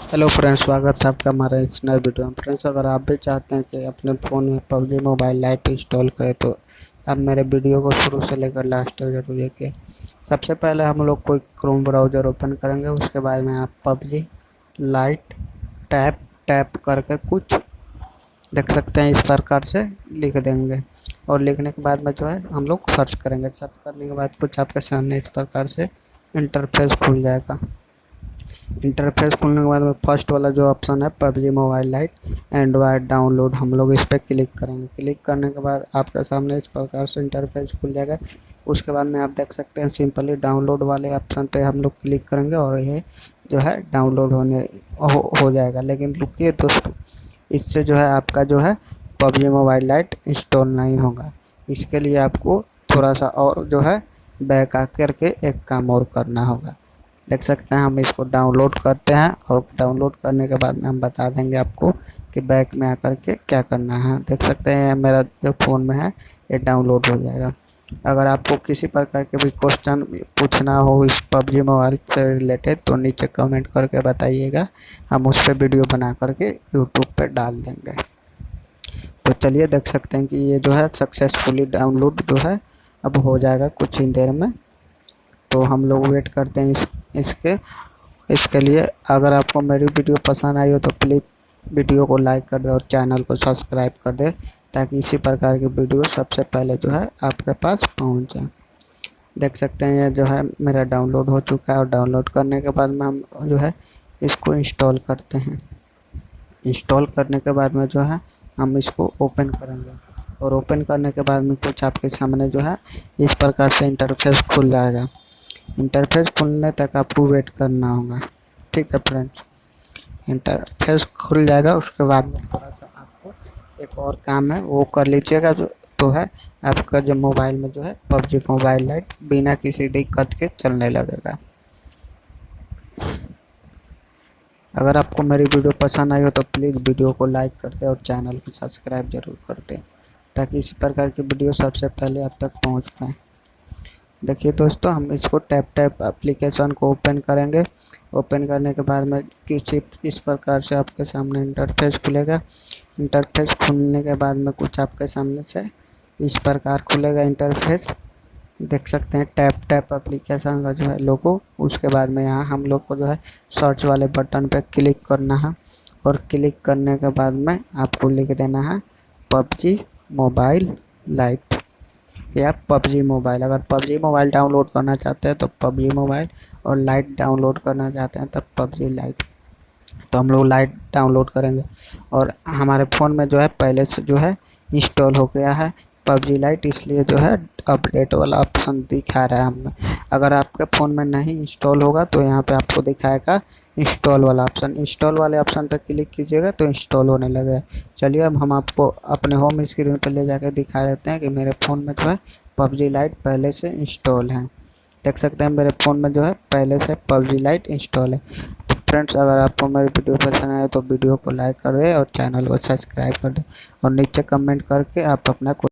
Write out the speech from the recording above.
Hello friends, स्वागत है आपका हमारे इस नए वीडियो में। फ्रेंड्स, अगर आप भी चाहते हैं कि अपने फ़ोन में पबजी मोबाइल लाइट इंस्टॉल करें तो आप मेरे वीडियो को शुरू से लेकर लास्ट तक जरूर देखिए। सबसे पहले हम लोग कोई क्रोम ब्राउज़र ओपन करेंगे, उसके बाद में आप पबजी लाइट टैप टैप करके कुछ देख सकते हैं, इस प्रकार से लिख देंगे। और लिखने के बाद में जो है हम लोग सर्च करेंगे। सर्च करने के बाद कुछ आपके सामने इस प्रकार से इंटरफेस खुल जाएगा। इंटरफेस खुलने के बाद में फर्स्ट वाला जो ऑप्शन है PUBG mobile light Android download, हम लोग इस पर क्लिक करेंगे। क्लिक करने के बाद आपके सामने इस प्रकार से इंटरफेस खुल जाएगा। उसके बाद में आप देख सकते हैं सिंपली डाउनलोड वाले ऑप्शन पे हम लोग क्लिक करेंगे और ये जो है डाउनलोड हो जाएगा। लेकिन रुकिए दोस्तों, इससे जो है आपका जो है पबजी मोबाइल लाइट इंस्टॉल नहीं होगा। इसके लिए आपको थोड़ा सा और जो है बैक आकर के एक काम और करना होगा। देख सकते हैं, हम इसको डाउनलोड करते हैं और डाउनलोड करने के बाद में हम बता देंगे आपको कि बैक में आकर के क्या करना है। देख सकते हैं मेरा जो फ़ोन में है ये डाउनलोड हो जाएगा। अगर आपको किसी प्रकार के भी क्वेश्चन पूछना हो इस पबजी मोबाइल से रिलेटेड तो नीचे कमेंट करके बताइएगा, हम उस पर वीडियो बना करके यूट्यूब पर डाल देंगे। तो चलिए, देख सकते हैं कि ये जो है सक्सेसफुली डाउनलोड जो है अब हो जाएगा कुछ ही देर में। तो हम लोग वेट करते हैं इसके लिए। अगर आपको मेरी वीडियो पसंद आई हो तो प्लीज़ वीडियो को लाइक कर दे और चैनल को सब्सक्राइब कर दे, ताकि इसी प्रकार की वीडियो सबसे पहले जो है आपके पास पहुंच जाए। देख सकते हैं ये जो है मेरा डाउनलोड हो चुका है और डाउनलोड करने के बाद में हम जो है इसको इंस्टॉल करते हैं। इंस्टॉल करने के बाद में जो है हम इसको ओपन करेंगे और ओपन करने के बाद में कुछ आपके सामने जो है इस प्रकार से इंटरफेस खुल जाएगा। इंटरफेस खुलने तक आपको वेट करना होगा। ठीक है फ्रेंड्स, इंटरफेस खुल जाएगा। उसके बाद में थोड़ा सा आपको एक और काम है वो कर लीजिएगा, जो तो है आपका जो मोबाइल में जो है पबजी मोबाइल लाइट बिना किसी दिक्कत के चलने लगेगा। अगर आपको मेरी वीडियो पसंद आई हो तो प्लीज़ वीडियो को लाइक कर दे और चैनल को सब्सक्राइब जरूर कर दे, ताकि इसी प्रकार की वीडियो सबसे पहले आप तक पहुँच पाए। देखिए दोस्तों, हम इसको टैप टैप एप्लीकेशन को ओपन करेंगे। ओपन करने के बाद में किसी इस प्रकार से आपके सामने इंटरफेस खुलेगा। इंटरफेस खुलने के बाद में कुछ आपके सामने से इस प्रकार खुलेगा इंटरफेस। देख सकते हैं टैप टैप एप्लीकेशन का जो है लोगो। उसके बाद में यहाँ हम लोग को जो है सर्च वाले बटन पे क्लिक करना है और क्लिक करने के बाद में आपको लिख देना है पबजी मोबाइल लाइट या पबजी मोबाइल। अगर पबजी मोबाइल डाउनलोड करना चाहते हैं तो पबजी मोबाइल, और लाइट डाउनलोड करना चाहते हैं तब पबजी लाइट। तो हम लोग लाइट डाउनलोड करेंगे और हमारे फ़ोन में जो है पहले से जो है इंस्टॉल हो गया है पबजी लाइट, इसलिए जो है अपडेट वाला ऑप्शन दिखा रहा है हमें। अगर आपके फ़ोन में नहीं इंस्टॉल होगा तो यहाँ पे आपको दिखाएगा इंस्टॉल वाला ऑप्शन। इंस्टॉल वाले ऑप्शन पर क्लिक कीजिएगा तो इंस्टॉल होने लगेगा। चलिए, अब हम आपको अपने होम स्क्रीन पर ले जाकर दिखा देते हैं कि मेरे फ़ोन में जो है पबजी लाइट पहले से इंस्टॉल है। देख सकते हैं मेरे फ़ोन में जो है पहले से पबजी लाइट इंस्टॉल है। तो फ्रेंड्स, अगर आपको मेरी वीडियो पसंद आए तो वीडियो को लाइक कर दें और चैनल को सब्सक्राइब कर दें और नीचे कमेंट करके आप अपना